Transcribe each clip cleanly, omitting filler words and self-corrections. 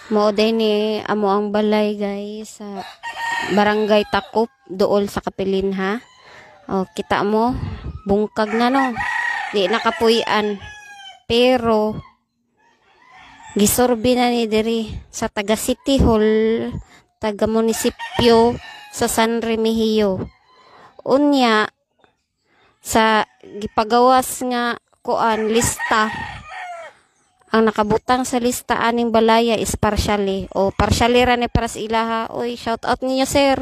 Mao day ni amo ang balay guys sa Barangay Takop dool sa Kapilinha. Oh, kita mo bungkag na no. Di nakapuy-an. Pero gisorbi na ni diri sa taga City Hall, taga munisipyo sa San Remigio. Unya sa gipagawas nga kuan lista, ang nakabutang sa lista aning balaya is partially o partially ra ni para sa ilaha. Oy, shout out ninyo sir.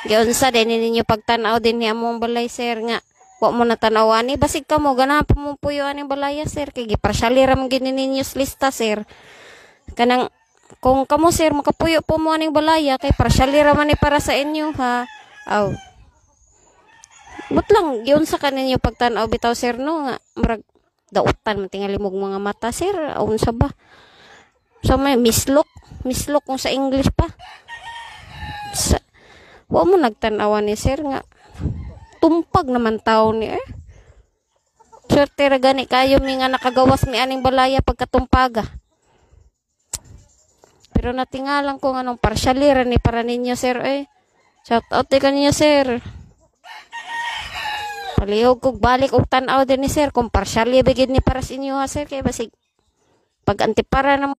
Giunsa din ninyo pagtan-aw din ni among balay sir nga wa mo natanawan ni basig ka mo ganahan mo puyo aning balaya sir kay giparsyali ra man gini ninyo sa lista sir. Kanang kung kamo sir makapuyo po mo aning balaya kay partially ra man ni para sa inyo ha. Aw. But lang giunsa ka ninyo pagtan-aw bitaw sir no nga murag dautan man tingali mog mga mata sir. Unsa ba? So may mislok kung sa English pa. Sa, wa mo nagtan-awan ni sir nga tumpag naman tao ni swerte ra gani kayo mi nga nakagawas mi aning balaya pagkatumpaga. Pero natingalan ko nga nung partially ra ni para ninyo sir shout out kanyo sir. Palihog kog balik og tan-aw din ni sir kung partially bigid ni para sa inyo ha sir kay basig pag antipara na